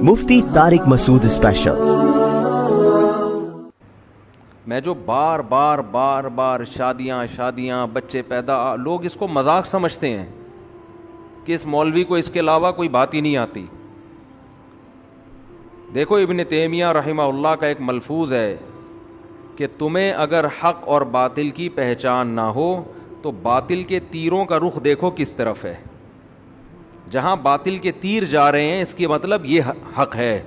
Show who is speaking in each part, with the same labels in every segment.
Speaker 1: مفتی طارق مسعود special.
Speaker 2: میں جو بار بار شادیاں بچے پیدا، لوگ اس کو مذاق سمجھتے ہیں کہ اس مولوی کو اس کے علاوہ کوئی بات ہی نہیں آتی۔ دیکھو ابن تیمیہ رحمہ اللہ کا ایک ملفوظ ہے کہ تمہیں اگر حق اور باطل کی پہچان نہ ہو تو باطل کے تیروں کا رخ دیکھو کس طرف ہے، جہاں باطل کے تیر جا رہے ہیں اس کی مطلب یہ حق ہے۔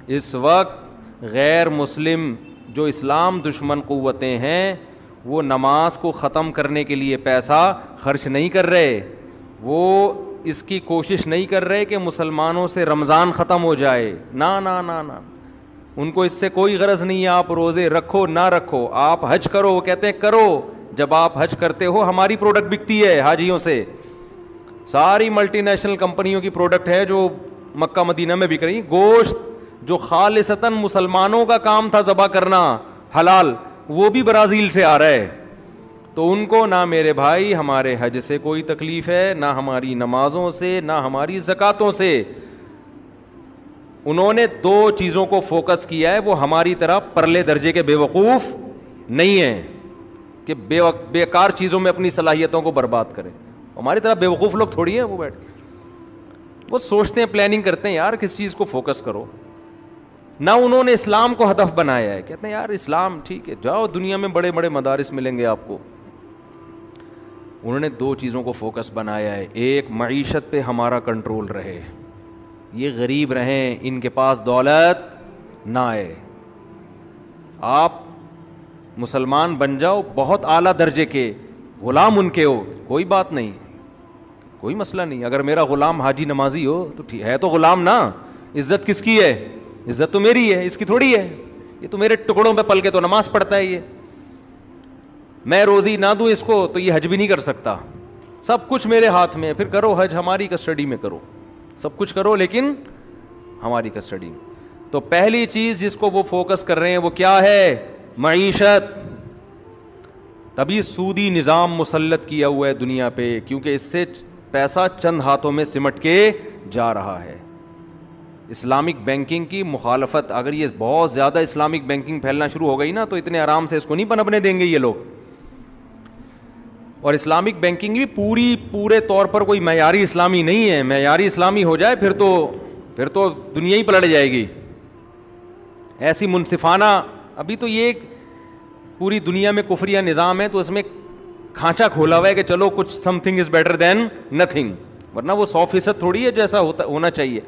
Speaker 2: اس وقت غیر مسلم جو اسلام دشمن قوتیں ہیں وہ نماز کو ختم کرنے کے لیے پیسہ خرچ نہیں کر رہے، وہ اس کی کوشش نہیں کر رہے کہ مسلمانوں سے رمضان ختم ہو جائے، نا نا نا نا، ان کو اس سے کوئی غرض نہیں ہے آپ روزے رکھو نہ رکھو، آپ حج کرو، وہ کہتے ہیں کرو۔ جب آپ حج کرتے ہو ہماری پروڈکٹ بکتی ہے حاجیوں سے، ساری ملٹی نیشنل کمپنیوں کی پروڈکٹ ہے جو مکہ مدینہ میں بک رہی، گوشت جو خالصتاً مسلمانوں کا کام تھا ذبح کرنا حلال، وہ بھی برازیل سے آ رہا ہے۔ تو ان کو نہ میرے بھائی ہمارے حج سے کوئی تکلیف ہے، نہ ہماری نمازوں سے، نہ ہماری زکاتوں سے۔ انہوں نے دو چیزوں کو فوکس کیا ہے، وہ ہماری طرح پرلے درجے کے بے وقوف نہیں ہیں کہ بیکار چیزوں میں اپنی صلاحیتوں کو برباد کریں۔ ہماری طرح بے وقوف لوگ تھوڑی ہیں، وہ بیٹھ وہ سوچتے ہیں، پلاننگ کرتے ہیں یار کس چیز کو فوکس کرو۔ نہ انہوں نے اسلام کو ہدف بنایا ہے، کہتے ہیں یار اسلام ٹھیک ہے، جاؤ دنیا میں بڑے بڑے مدارس ملیں گے آپ کو۔ انہوں نے دو چیزوں کو فوکس بنایا ہے، ایک معیشت پہ ہمارا کنٹرول رہے، یہ غریب رہیں، ان کے پاس دولت نہ آئے، آپ مسلمان بن جاؤ بہت اعلیٰ درجے کے، غلام ان کے ہو کوئی بات نہیں، کوئی مسئلہ نہیں، اگر میرا غلام حاجی نمازی ہو تو ٹھیک ہے، تو غلام نا، عزت کس کی ہے؟ عزت تو میری ہے، اس کی تھوڑی ہے، یہ تو میرے ٹکڑوں پہ پل کے تو نماز پڑھتا ہے، یہ میں روزی نہ دوں اس کو تو یہ حج بھی نہیں کر سکتا، سب کچھ میرے ہاتھ میں ہے، پھر کرو حج ہماری کسٹڈی میں کرو، سب کچھ کرو لیکن ہماری کسٹڈی میں۔ تو پہلی چیز جس کو وہ فوکس کر رہے ہیں وہ کیا ہے؟ معیشت۔ تبھی سودی نظام مسلط کیا ہوا ہے دنیا پہ، کیونکہ اس سے پیسہ چند ہاتھوں میں سمٹ کے جا رہا ہے۔ اسلامک بینکنگ کی مخالفت، اگر یہ بہت زیادہ اسلامک بینکنگ پھیلنا شروع ہو گئی نا تو اتنے آرام سے اس کو نہیں پنپنے دیں گے یہ لوگ۔ اور اسلامک بینکنگ بھی پورے طور پر کوئی معیاری اسلامی نہیں ہے، معیاری اسلامی ہو جائے پھر تو دنیا ہی پلٹ جائے گی، ایسی منصفانہ۔ ابھی تو یہ پوری دنیا میں کفریہ نظام ہے تو اس میں کھانچا کھولا ہوا ہے کہ چلو کچھ some thing is better than nothing, ورنہ وہ 100% تھوڑی ہے جیسا ہونا چاہیے۔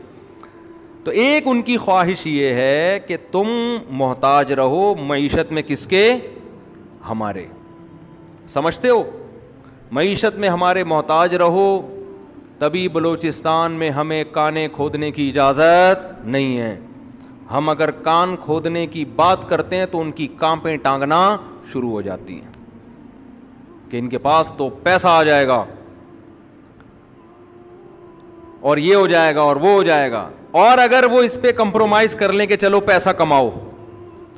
Speaker 2: تو ایک ان کی خواہش یہ ہے کہ تم محتاج رہو معیشت میں، کس کے؟ ہمارے، سمجھتے ہو؟ معیشت میں ہمارے محتاج رہو، تبھی بلوچستان میں ہمیں کانے کھودنے کی اجازت نہیں ہے۔ ہم اگر کان کھودنے کی بات کرتے ہیں تو ان کی کانپیں ٹانگنا شروع ہو جاتی ہیں کہ ان کے پاس تو پیسہ آ جائے گا اور یہ ہو جائے گا اور وہ ہو جائے گا، اور اگر وہ اس پہ کمپرومائز کر لیں کہ چلو پیسہ کماؤ،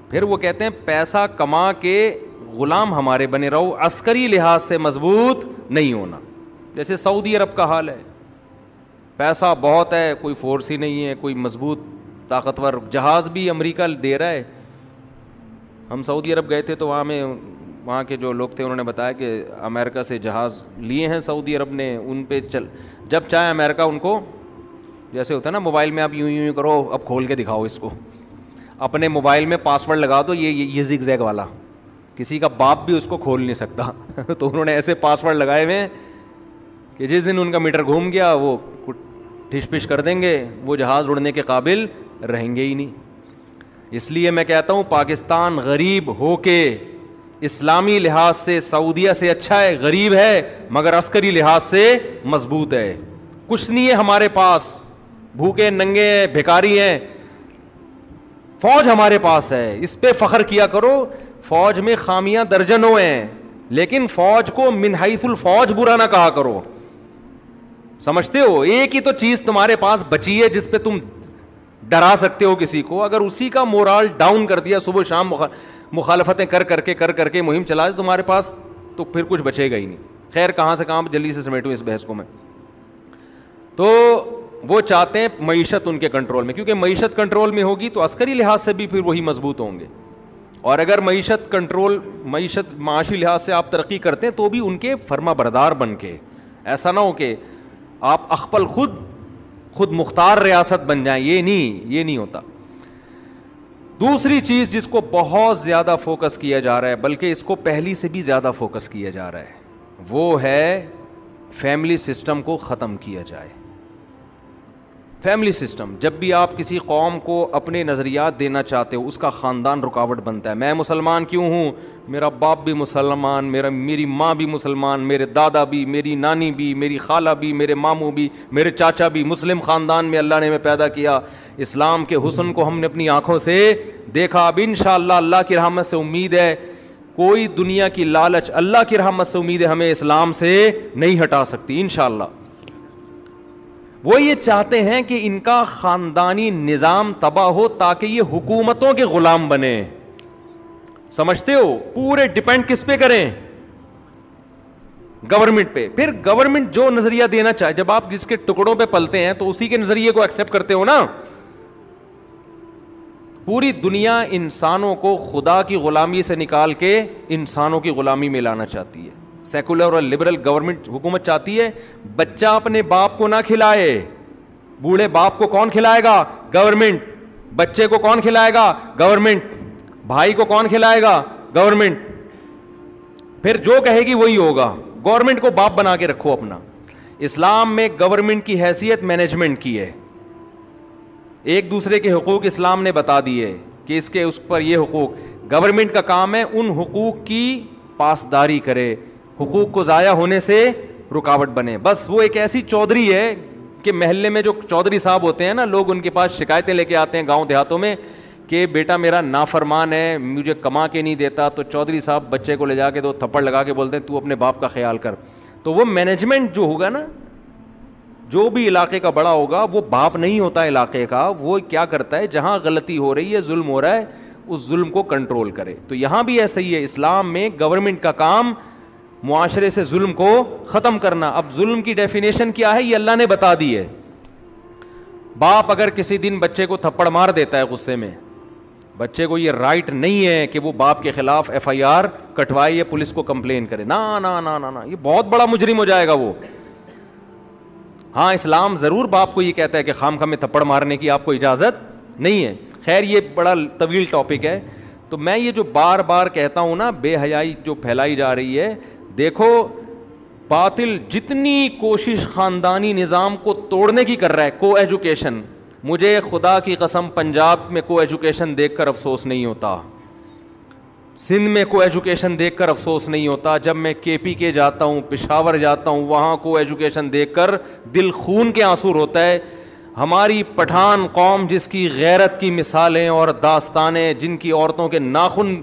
Speaker 2: پھر وہ کہتے ہیں پیسہ کما کے غلام ہمارے بنے رہو، عسکری لحاظ سے مضبوط نہیں ہونا۔ جیسے سعودی عرب کا حال ہے، پیسہ بہت ہے، کوئی فورس ہی نہیں ہے، کوئی مضبوط طاقتور جہاز بھی امریکہ دے رہا ہے۔ ہم سعودی عرب گئے تھے تو وہاں کے جو لوگ تھے انہوں نے بتایا کہ امریکہ سے جہاز لیے ہیں سعودی عرب نے، ان پہ جب چاہے امریکہ ان کو، جیسے ہوتا ہے نا موبائل میں آپ یوں کرو، اب کھول کے دکھاؤ اس کو، اپنے موبائل میں پاسورڈ لگا دو یہ زگ زیگ والا، کسی کا باپ بھی اس کو کھول نہیں سکتا تو انہوں نے ایسے پاسورڈ لگائے ہوئے ہیں کہ جس دن ان کا میٹر گھوم گیا وہ ٹھش پش کر دیں گے، وہ جہاز اڑنے کے قابل رہیں گے ہی نہیں۔ اس لیے میں کہتا ہوں پاکستان غریب ہو کے اسلامی لحاظ سے سعودیہ سے اچھا ہے، غریب ہے مگر عسکری لحاظ سے مضبوط ہے، کچھ نہیں ہے ہمارے پاس، بھوکے ننگے ہیں، بھکاری ہیں، فوج ہمارے پاس ہے، اس پہ فخر کیا کرو۔ فوج میں خامیاں درجنوں ہیں لیکن فوج کو من حیث الفوج برا نہ کہا کرو، سمجھتے ہو؟ ایک ہی تو چیز تمہارے پاس بچی ہے جس پہ تم ڈرا سکتے ہو کسی کو، اگر اسی کا مورال ڈاؤن کر دیا، صبح شام مخالفتیں کر کے مہم چلا دے تمہارے پاس، تو پھر کچھ بچے گا ہی نہیں۔ خیر کہاں سے کہاں جلدی سے سمیٹوں اس بحث کو میں۔ تو وہ چاہتے ہیں معیشت ان کے کنٹرول میں, کیونکہ معیشت کنٹرول میں ہوگی تو عسکری لحاظ سے بھی پھر وہی مضبوط ہوں گے, اور اگر معیشت معاشی لحاظ سے آپ ترقی کرتے ہیں تو بھی ان کے فرما بردار بن کے, ایسا نہ ہو کہ آپ اخپل خود مختار ریاست بن جائیں, یہ نہیں ہوتا. دوسری چیز جس کو بہت زیادہ فوکس کیا جا رہا ہے, بلکہ اس کو پہلی سے بھی زیادہ فوکس کیا جا رہا ہے, وہ ہے فیملی سسٹم کو ختم کیا جائے. فیملی سسٹم, جب بھی آپ کسی قوم کو اپنے نظریات دینا چاہتے ہو اس کا خاندان رکاوٹ بنتا ہے. میں مسلمان کیوں ہوں, میرا باپ بھی مسلمان, میری ماں بھی مسلمان, میرے دادا بھی, میری نانی بھی, میری خالہ بھی, میرے ماموں بھی, میرے چاچا بھی, مسلم خاندان میں اللہ نے ہمیں پیدا کیا, اسلام کے حسن کو ہم نے اپنی آنکھوں سے دیکھا. اب انشاءاللہ اللہ کی رحمت سے امید ہے کوئی دنیا کی لالچ, اللہ کی رحمت سے امید ہے ہمیں اسلام سے نہیں ہٹا سکتی انشاءاللہ. وہ یہ چاہتے ہیں کہ ان کا خاندانی نظام تباہ ہو تاکہ یہ حکومتوں کے غلام بنے. سمجھتے ہو, پورے ڈیپینڈ کس پہ کریں, گورنمنٹ پہ. پھر گورنمنٹ جو نظریہ دینا چاہے, جب آپ جس کے ٹکڑوں پہ پلتے ہیں تو اسی کے نظریے کو ایکسپٹ کرتے ہو نا. پوری دنیا انسانوں کو خدا کی غلامی سے نکال کے انسانوں کی غلامی میں لانا چاہتی ہے. سیکولر اور لبرل گورنمنٹ حکومت چاہتی ہے بچہ اپنے باپ کو نہ کھلائے. بوڑھے باپ کو کون کھلائے گا, گورنمنٹ. بچے کو کون کھلائے گا, گورنمنٹ. بھائی کو کون کھلائے گا, گورنمنٹ. پھر جو کہے گی وہی ہوگا. گورنمنٹ کو باپ بنا کے رکھو اپنا. اسلام میں گورنمنٹ کی حیثیت مینجمنٹ کی ہے. ایک دوسرے کے حقوق اسلام نے بتا دیے کہ اس پر یہ حقوق. گورنمنٹ کا کام ہے ان حقوق کی پاسداری کرے, حقوق کو ضائع ہونے سے رکاوٹ بنے. بس وہ ایک ایسی چودھری ہے کہ محلے میں جو چودھری صاحب ہوتے ہیں نا, لوگ ان کے پاس شکایتیں لے کے آتے ہیں گاؤں دیہاتوں میں کہ بیٹا میرا نافرمان ہے, مجھے کما کے نہیں دیتا, تو چودھری صاحب بچے کو لے جا کے 2 تھپڑ لگا کے بولتے ہیں تو اپنے باپ کا خیال کر. تو وہ مینجمنٹ جو ہوگا نا, جو بھی علاقے کا بڑا ہوگا, وہ باپ نہیں ہوتا علاقے کا. وہ کیا کرتا ہے, جہاں غلطی ہو رہی ہے, ظلم ہو رہا ہے, اس ظلم کو کنٹرول کرے. تو یہاں بھی ایسا ہی ہے, اسلام میں گورنمنٹ کا کام معاشرے سے ظلم کو ختم کرنا. اب ظلم کی ڈیفینیشن کیا ہے یہ اللہ نے بتا دی ہے. باپ اگر کسی دن بچے کو تھپڑ مار دیتا ہے غصے میں, بچے کو یہ رائٹ نہیں ہے کہ وہ باپ کے خلاف FIR کٹوائے یا پولیس کو کمپلین کرے. نا نا نا نا نا, یہ بہت بڑا مجرم ہو جائے گا وہ. ہاں اسلام ضرور باپ کو یہ کہتا ہے کہ خام خام میں تھپڑ مارنے کی آپ کو اجازت نہیں ہے. خیر یہ بڑا طویل ٹاپک ہے. تو میں یہ جو بار بار کہتا ہوں نا, بے حیائی جو پھیلائی جا رہی ہے, دیکھو باطل جتنی کوشش خاندانی نظام کو توڑنے کی کر رہا ہے. کو ایجوکیشن, مجھے خدا کی قسم پنجاب میں کو ایجوکیشن دیکھ کر افسوس نہیں ہوتا, سندھ میں کو ایجوکیشن دیکھ کر افسوس نہیں ہوتا. جب میں KPK جاتا ہوں, پشاور جاتا ہوں, وہاں کو ایجوکیشن دیکھ کر دل خون کے آنسو ہوتا ہے. ہماری پٹھان قوم جس کی غیرت کی مثالیں اور داستانیں, جن کی عورتوں کے ناخن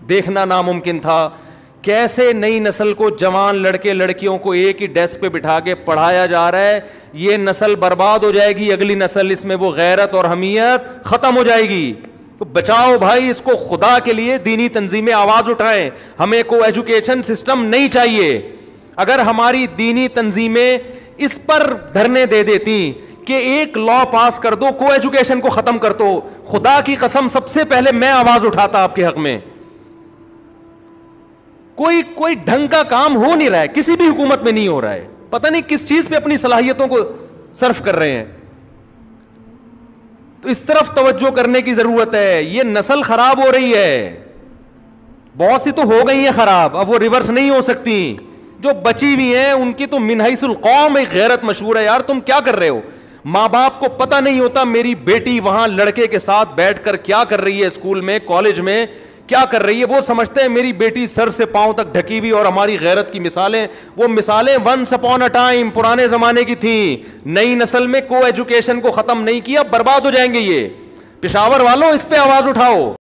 Speaker 2: دیکھنا ناممکن تھا, کیسے نئی نسل کو, جوان لڑکے لڑکیوں کو ایک ہی ڈیسک پہ بٹھا کے پڑھایا جا رہا ہے. یہ نسل برباد ہو جائے گی, اگلی نسل اس میں وہ غیرت اور حمیت ختم ہو جائے گی. تو بچاؤ بھائی اس کو, خدا کے لیے دینی تنظیمیں آواز اٹھائیں. ہمیں کو ایجوکیشن سسٹم نہیں چاہیے. اگر ہماری دینی تنظیمیں اس پر دھرنے دے دیتی کہ ایک لا پاس کر دو, کو ایجوکیشن کو ختم کر دو, خدا کی قسم سب سے پہلے میں آواز اٹھاتا آپ کے حق میں. کوئی ڈھنگ کا کام ہو نہیں رہا ہے, کسی بھی حکومت میں نہیں ہو رہا ہے. پتہ نہیں کس چیز پہ اپنی صلاحیتوں کو صرف کر رہے ہیں. تو اس طرف توجہ کرنے کی ضرورت ہے. یہ نسل خراب ہو رہی ہے, بہت سی تو ہو گئی ہیں خراب, اب وہ ریورس نہیں ہو سکتی. جو بچی ہوئی ہیں ان کی تو من حیث القوم ایک غیرت مشہور ہے. یار تم کیا کر رہے ہو, ماں باپ کو پتہ نہیں ہوتا میری بیٹی وہاں لڑکے کے ساتھ بیٹھ کر کیا کر رہی ہے, اسکول میں کالج میں کیا کر رہی ہے. وہ سمجھتے ہیں میری بیٹی سر سے پاؤں تک ڈھکی ہوئی, اور ہماری غیرت کی مثالیں, وہ مثالیں ونس اپون اے ٹائم پرانے زمانے کی تھیں. نئی نسل میں کو ایجوکیشن کو ختم نہیں کیا, برباد ہو جائیں گے یہ. پشاور والوں اس پہ آواز اٹھاؤ.